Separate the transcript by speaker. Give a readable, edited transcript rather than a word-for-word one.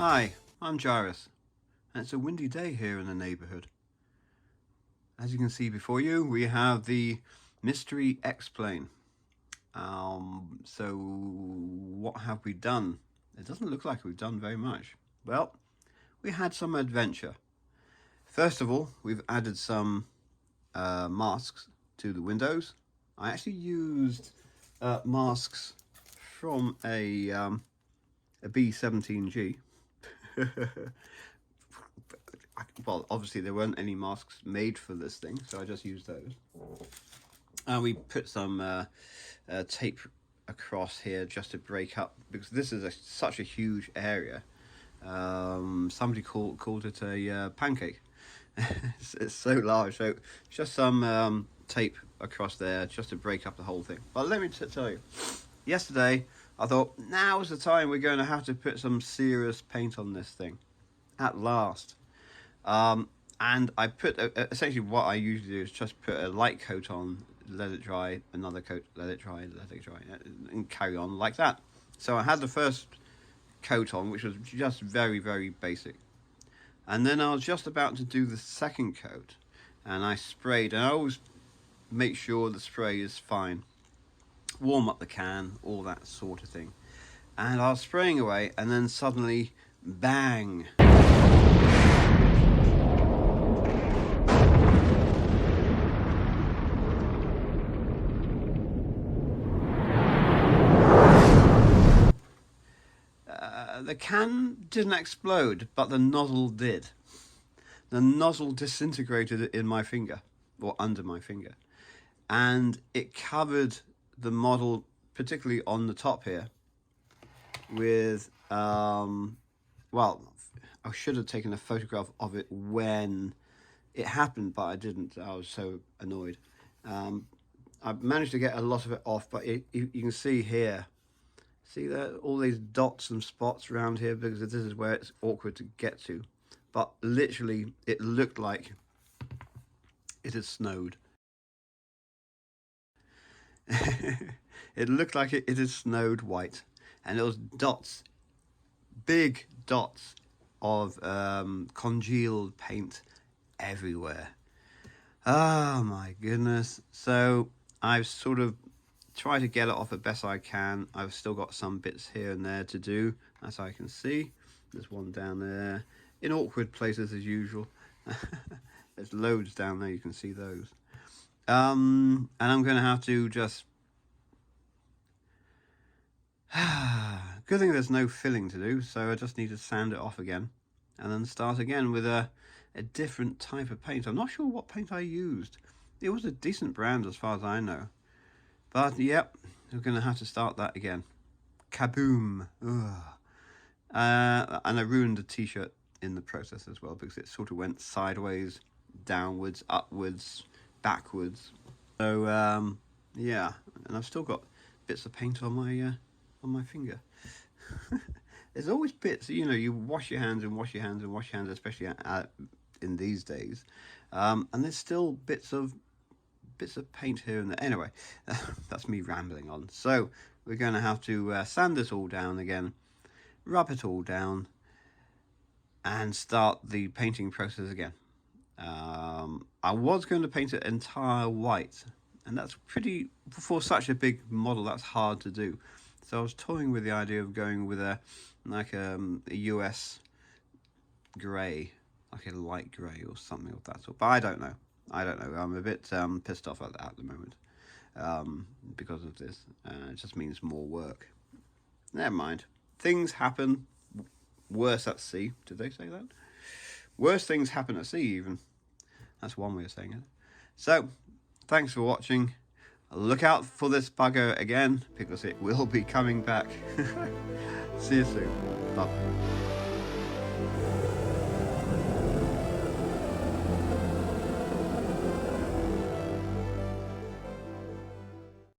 Speaker 1: Hi, I'm Gyrus, and it's a windy day here in the neighbourhood. As you can see before you, we have the Mystery X-Plane. So what have we done? It doesn't look like we've done very much. Well, we had some adventure. First of all, we've added some masks to the windows. I actually used masks from a B-17G. Well, obviously there weren't any masks made for this thing, so I just used those. We put some tape across here just to break up, because this is such a huge area. Somebody called it a pancake. It's so large, so just some tape across there just to break up the whole thing. But let me tell you, yesterday I thought, now's the time we're going to have to put some serious paint on this thing. At last. And I put, essentially what I usually do is just put a light coat on, let it dry, another coat, let it dry, and carry on like that. So I had the first coat on, which was just very, very basic. And then I was just about to do the second coat, and I sprayed, and I always make sure the spray is fine. Warm up the can, all that sort of thing. And I was spraying away, and then suddenly, bang! The can didn't explode, but the nozzle did. The nozzle disintegrated in my finger, or under my finger, and it covered the model, particularly on the top here, with, well, I should have taken a photograph of it when it happened, but I didn't. I was so annoyed. I managed to get a lot of it off, but you can see here, see that all these dots and spots around here, because this is where it's awkward to get to. But literally, it looked like it had snowed. It looked like it had snowed white, and there was dots, big dots of congealed paint everywhere. Oh my goodness. So I've sort of try to get it off as best I can. I've still got some bits here and there to do, as I can see. There's one down there, in awkward places as usual. There's loads down there, you can see those. And I'm going to have to just... Good thing there's no filling to do, so I just need to sand it off again. And then start again with a different type of paint. I'm not sure what paint I used. It was a decent brand as far as I know. But, yep, we're going to have to start that again. Kaboom! And I ruined the t-shirt in the process as well, because it sort of went sideways, downwards, upwards, backwards. So, yeah, and I've still got bits of paint on my finger. There's always bits, you know, you wash your hands and wash your hands and wash your hands, especially in these days. And there's still bits of paint here and there. Anyway, that's me rambling on. So we're going to have to sand this all down again, rub it all down, and start the painting process again. I was going to paint it entire white, and that's pretty, for such a big model, that's hard to do. So I was toying with the idea of going with a US grey, like a light grey or something of that sort. But I don't know. I'm a bit pissed off at that at the moment, because of this. It just means more work. Never mind. Things happen worse at sea. Did they say that? Worse things happen at sea, even. That's one way of saying it. So, thanks for watching. Look out for this bugger again, because it will be coming back. See you soon. Bye.